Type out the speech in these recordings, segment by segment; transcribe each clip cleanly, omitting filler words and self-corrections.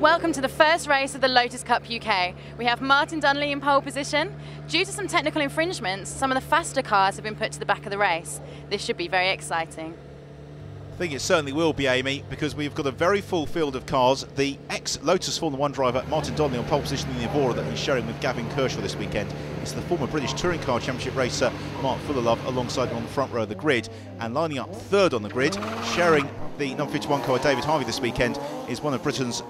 Welcome to the first race of the Lotus Cup UK. We have Martin Donnelly in pole position. Due to some technical infringements, some of the faster cars have been put to the back of the race. This should be very exciting. I think it certainly will be, Amy, because we've got a very full field of cars. The ex-Lotus Formula 1 driver, Martin Donnelly, on pole position in the Evora that he's sharing with Gavin Kershaw this weekend. It's the former British Touring Car Championship racer, Mark Fullerlove, alongside him on the front row of the grid. And lining up third on the grid, sharing the number 51 car, David Harvey, this weekend, is one of Britain's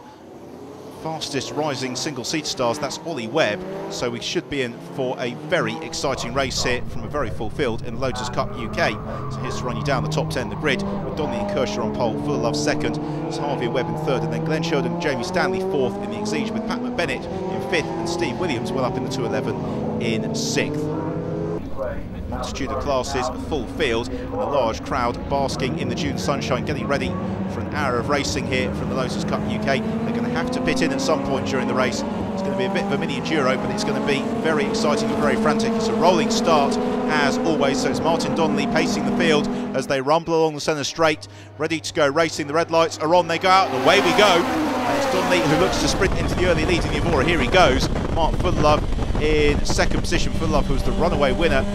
fastest rising single-seat stars. That's Ollie Webb. So we should be in for a very exciting race here from a very full field in the Lotus Cup UK. So here's to run you down the top 10 in the grid, with Donnelly and Kershaw on pole, Fullerlove second, it's Harvey and Webb in third, and then Glenn Sheridan and Jamie Stanley fourth in the Exige, with Pat McBennett in fifth and Steve Williams well up in the 211 in sixth. Multitude of classes, a full field, and a large crowd basking in the June sunshine, getting ready for an hour of racing here from the Lotus Cup UK. They're going to have to pit in at some point during the race. It's going to be a bit of a mini enduro, but it's going to be very exciting and very frantic. It's a rolling start, as always, so it's Martin Donnelly pacing the field as they rumble along the centre straight, ready to go racing. The red lights are on, they go out, and away we go. And it's Donnelly who looks to sprint into the early lead in the Evora. Here he goes. Mark Fullerlove in second position. Fullerlove, who was the runaway winner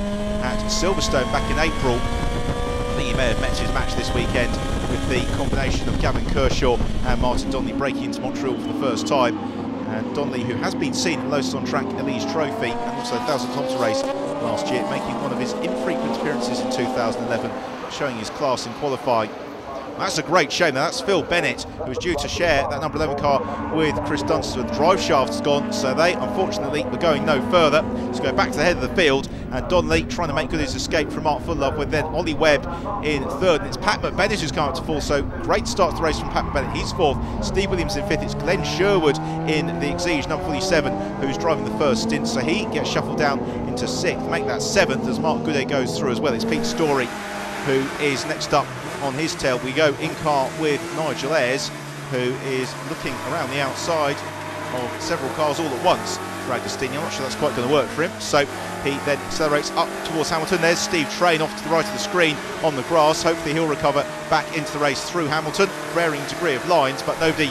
at Silverstone back in April. I think he may have met his match this weekend with the combination of Gavin Kershaw and Martin Donnelly breaking into Montreal for the first time. And Donnelly, who has been seen in Lotus on Track Elise Trophy and also 1,000 kilometre race last year, making one of his infrequent appearances in 2011, showing his class in qualifying. That's a great shame. Now that's Phil Bennett, who was due to share that number 11 car with Chris Dunster. The drive shaft's gone, so they unfortunately were going no further. Let's go back to the head of the field, and Donnelly trying to make good his escape from Mark Fullerlove, with then Ollie Webb in third. And it's Pat McBennett who's come up to fourth, so great start to the race from Pat McBennett. He's fourth. Steve Williams in fifth. It's Glenn Sherwood in the Exige, number 47, who's driving the first stint, so he gets shuffled down into sixth. Make that seventh as Mark Goodey goes through as well. It's Pete Story who is next up on his tail. We go in car with Nigel Ayres, who is looking around the outside of several cars all at once for Agostini. I'm not sure that's quite going to work for him, so he then accelerates up towards Hamilton. There's Steve Train off to the right of the screen on the grass. Hopefully he'll recover back into the race through Hamilton. Varying degree of lines, but nobody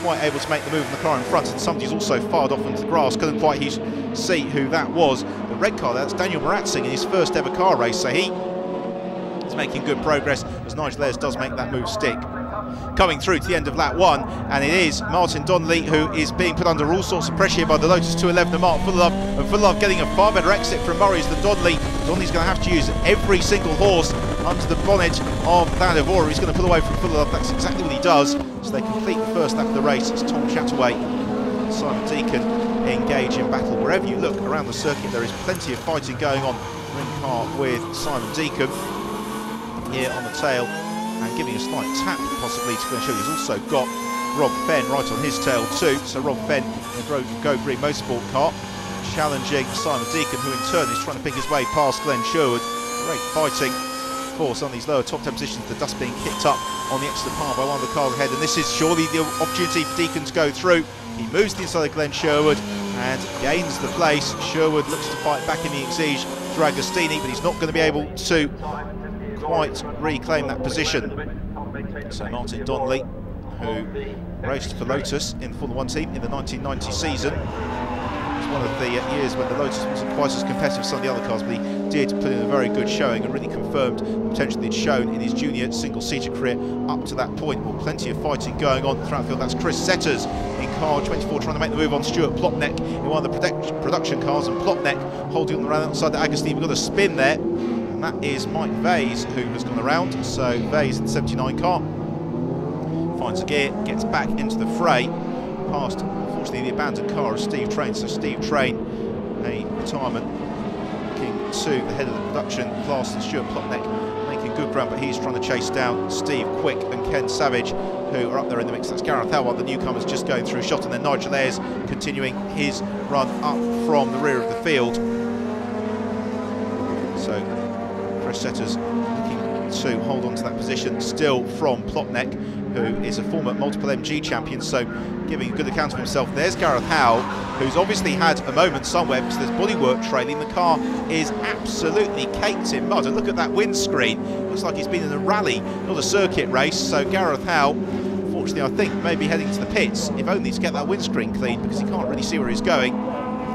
quite able to make the move in the car in front, and somebody's also fired off into the grass. Couldn't quite see who that was. The red car, that's Daniel Maratzing in his first ever car race, so he is making good progress as Nigel Ayres does make that move stick. Coming through to the end of lap one, and it is Martin Donnelly who is being put under all sorts of pressure here by the Lotus 211 of Mark Fullerlove, and Fullerlove getting a far better exit from Murray's than Donnelly. Donnelly's going to have to use every single horse under the bonnet of that Evora. He's going to pull away from Fullerlove. That's exactly what he does. So they complete the first lap of the race. It's Tom Chataway and Simon Deacon engage in battle. Wherever you look around the circuit, there is plenty of fighting going on. We're in car with Simon Deacon here on the tail, and giving a slight tap possibly to Glenn Sherwood. He's also got Rob Fenn right on his tail too, so Rob Fenn in the Go Green Motorsport car challenging Simon Deacon, who in turn is trying to pick his way past Glenn Sherwood. Great fighting, of course, on these lower top 10 positions. The dust being kicked up on the extra par by one of the cars ahead, and this is surely the opportunity for Deacon to go through. He moves to the inside of Glenn Sherwood and gains the place. Sherwood looks to fight back in the Exige through Agostini, but he's not going to be able to quite reclaim that position. So Martin Donnelly, who raced for Lotus in the Formula 1 team in the 1990 season, it was one of the years when the Lotus wasn't quite as competitive as some of the other cars, but he did put in a very good showing and really confirmed the potential he'd shown in his junior single-seater career up to that point. Well, plenty of fighting going on throughout the field. That's Chris Setters in car 24 trying to make the move on Stuart Plotneck in one of the production cars, and Plotneck holding on the round outside the Agostini. We've got a spin there. And that is Mike Vase who has gone around. So Vase in the 79 car finds a gear, gets back into the fray, past unfortunately the abandoned car of Steve Train. So Steve Train, a retirement, looking to the head of the production class, and Stuart Plotneck making good ground, but he's trying to chase down Steve Quick and Ken Savage, who are up there in the mix. That's Gareth Howell, the newcomers, just going through shot, and then Nigel Ayres continuing his run up from the rear of the field. So Chris Setters looking to hold on to that position still from Plotneck, who is a former multiple MG champion, so giving a good account of himself. There's Gareth Howell, who's obviously had a moment somewhere because there's bodywork trailing. The car is absolutely caked in mud, and look at that windscreen. Looks like he's been in a rally, not a circuit race. So Gareth Howell unfortunately, I think maybe heading to the pits, if only to get that windscreen clean, because he can't really see where he's going.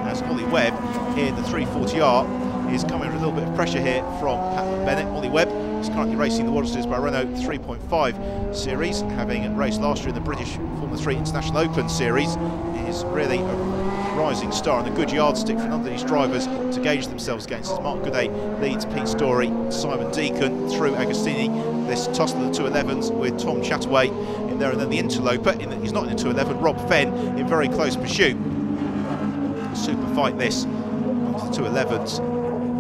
As Ollie Webb in the 340R is coming with a little bit of pressure here from Pat Bennett. Ollie Webb is currently racing the Waters by Renault 3.5 series, having raced last year in the British Formula 3 International Open series. Is really a rising star and a good yardstick for none of these drivers to gauge themselves against. As Mark Gooday leads Pete Story, Simon Deacon through Agostini. This tussle of the 211s with Tom Chataway in there, and then the interloper, he's not in the 211, Rob Fenn in very close pursuit. Super fight this onto the 211s.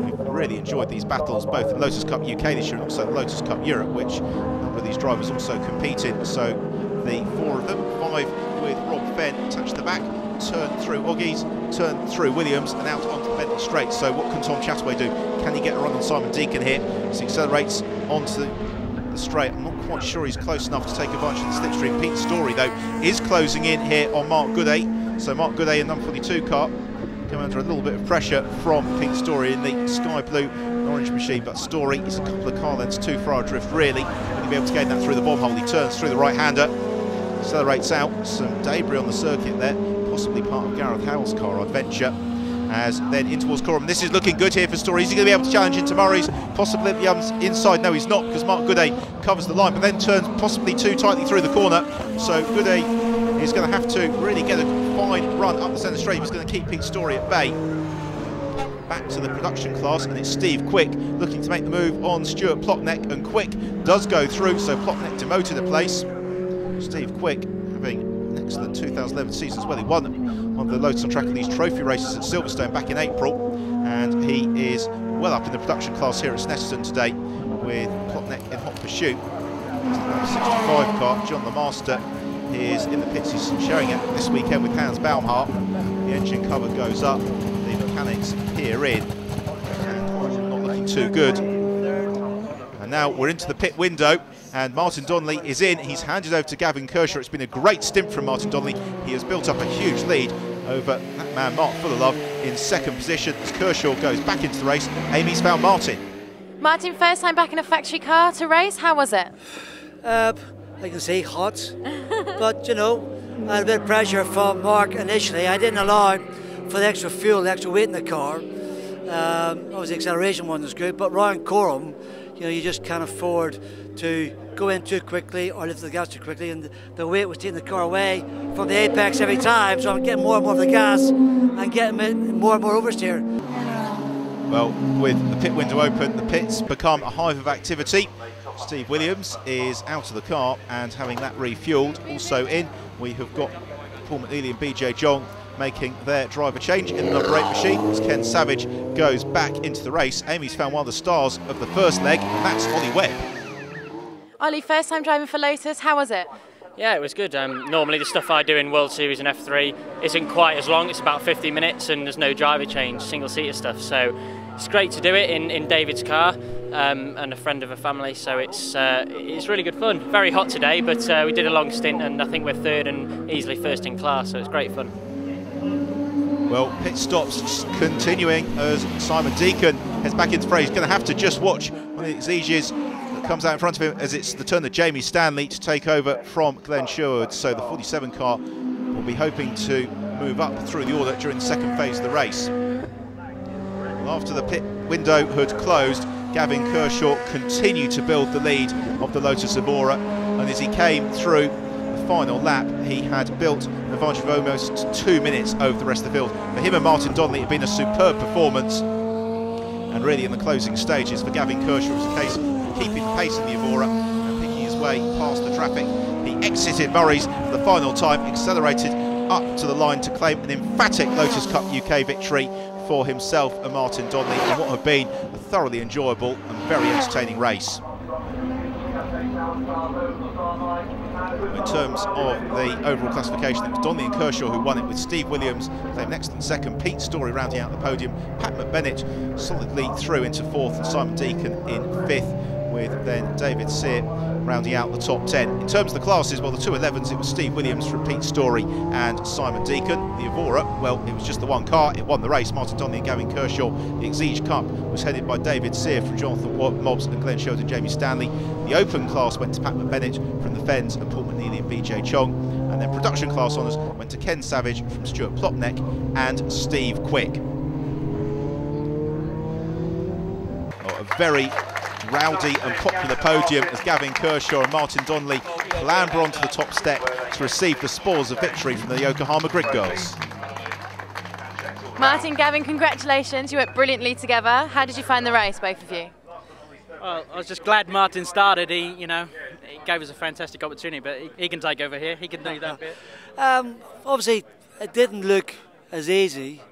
We've really enjoyed these battles, both in Lotus Cup UK this year and also the Lotus Cup Europe, which a number of these drivers also compete in. So the 4 of them, 5 with Rob Fenn attached to the back, turn through Oggies, turn through Williams and out onto the Bentley straight. So what can Tom Chataway do? Can he get a run on Simon Deacon here? He accelerates onto the straight. I'm not quite sure he's close enough to take advantage of the slipstream. Pete Story though is closing in here on Mark Gooday. So Mark Gooday in number 42 car coming under a little bit of pressure from Pete Story in the sky blue orange machine, but Story is a couple of car lengths too far adrift really. Will he be able to gain that through the bomb hole? He turns through the right-hander, accelerates out, some debris on the circuit there, possibly part of Gareth Howell's car adventure. As then in towards Coram. This is looking good here for Story. Is he going to be able to challenge into Murray's? Possibly at the inside. No, he's not, because Mark Gooday covers the line, but then turns possibly too tightly through the corner. So Gooday is going to have to really get a fine run up the centre straight. He's going to keep Pete Story at bay. Back to the production class, and it's Steve Quick looking to make the move on Stuart Plotneck, and Quick does go through, so Plotneck demoted a place. Steve Quick having an excellent 2011 season as well. He won one of the Lotus on Track of these trophy races at Silverstone back in April, and he is well up in the production class here at Snetterton today with Plotneck in hot pursuit. The 65 car, John the Master, is in the pits. He's sharing it this weekend with Hans Baumhart. The engine cover goes up, the mechanics peer in, and not looking too good. And now we're into the pit window, and Martin Donnelly is in. He's handed over to Gavin Kershaw. It's been a great stint from Martin Donnelly. He has built up a huge lead over that man Mark Fullerlove in second position as Kershaw goes back into the race. Amy's found Martin. Martin, first time back in a factory car to race. How was it? I can say hot, but you know, I had a bit of pressure from Mark initially. I didn't allow for the extra fuel, the extra weight in the car. Obviously the acceleration one was good, but around Coram, you know, you just can't afford to go in too quickly or lift the gas too quickly, and the weight was taking the car away from the apex every time, so I'm getting more and more of the gas and getting it more and more oversteer. Well, with the pit window open, the pits become a hive of activity. Steve Williams is out of the car and having that refueled. Also in, we have got Paul McNeely and BJ Jong making their driver change in the number 8 machine as Ken Savage goes back into the race. Amy's found one of the stars of the first leg, and that's Ollie Webb. Ollie, first time driving for Lotus, how was it? Yeah, it was good. Normally the stuff I do in World Series and F3 isn't quite as long. It's about 50 minutes and there's no driver change, single-seater stuff. So it's great to do it in David's car and a friend of a family. So it's really good fun. Very hot today, but we did a long stint and I think we're third and easily first in class. So it's great fun. Well, pit stops continuing as Simon Deacon heads back into play. He's going to have to just watch one of the exeges that comes out in front of him as it's the turn of Jamie Stanley to take over from Glenn Sherwood. So the 47 car will be hoping to move up through the order during the second phase of the race. Well, after the pit window had closed, Gavin Kershaw continued to build the lead of the Lotus Evora, and as he came through the final lap, he had built an advantage of almost 2 minutes over the rest of the field. For him and Martin Donnelly, it had been a superb performance, and really in the closing stages for Gavin Kershaw, it was a case of keeping pace in the Evora and picking his way past the traffic. He exited Murray's for the final time, accelerated up to the line to claim an emphatic Lotus Cup UK victory for himself and Martin Donnelly in what have been a thoroughly enjoyable and very entertaining race. In terms of the overall classification, it was Donnelly and Kershaw who won it, with Steve Williams claiming excellent second, Pete Story rounding out the podium, Pat McBennett solidly through into fourth, and Simon Deacon in fifth. with then David Sear rounding out the top 10. In terms of the classes, well, the 211s, it was Steve Williams from Pete Story and Simon Deacon. The Evora, well, it was just the one car, it won the race. Martin Donnelly and Gavin Kershaw. The Exige Cup was headed by David Sear from Jonathan Mobbs and Glenn Shelton and Jamie Stanley. The Open class went to Pat McBennett from the Fens and Paul McNeely and BJ Chong. And then production class honours went to Ken Savage from Stuart Plotneck and Steve Quick. A very rowdy and popular podium as Gavin Kershaw and Martin Donnelly clamber onto the top step to receive the spoils of victory from the Yokohama Grid Girls. Martin, Gavin, congratulations. You worked brilliantly together. How did you find the race, both of you? Well, I was just glad Martin started. He gave us a fantastic opportunity, but he can take over here. He can do that bit. Obviously, it didn't look as easy,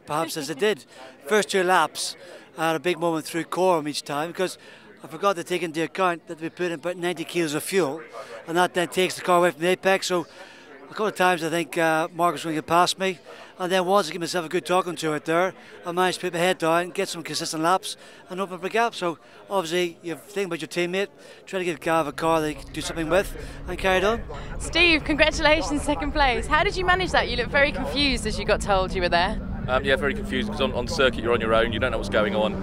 perhaps, as it did. First 2 laps, I had a big moment through Coram each time because I forgot to take into account that we put in about 90 kilos of fuel, and that then takes the car away from the apex. So a couple of times I think Mark was going to get past me, and then once I give myself a good talking to it there, I managed to put my head down, get some consistent laps and open up a gap. So obviously you think about your teammate, try to give Gav a car that he can do something with, and carried on. Steve, congratulations, second place. How did you manage that? You looked very confused as you got told you were there. Yeah, very confused because on the circuit you're on your own, you don't know what's going on.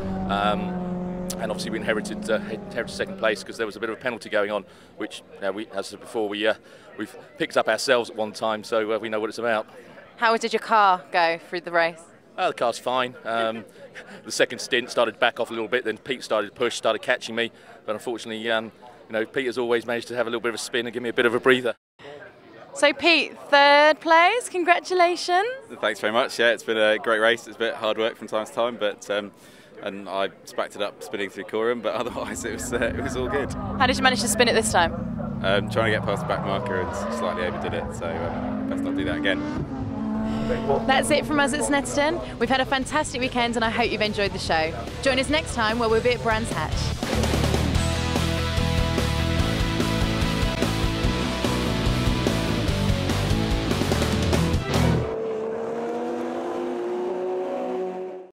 And obviously we inherited second place because there was a bit of a penalty going on, which, as I said before, we've picked up ourselves at one time, so we know what it's about. How did your car go through the race? The car's fine. The second stint started back off a little bit, then Pete started to push, started catching me, but unfortunately, Pete has always managed to have a little bit of a spin and give me a bit of a breather. So Pete, third place, congratulations. Thanks very much. Yeah, it's been a great race. It's a bit hard work from time to time, but and I spacked it up spinning through Coram, but otherwise it was all good. How did you manage to spin it this time? Trying to get past the back marker and slightly overdid it, so best not do that again. That's it from us at Snetterton. We've had a fantastic weekend and I hope you've enjoyed the show. Join us next time where we'll be at Brands Hatch.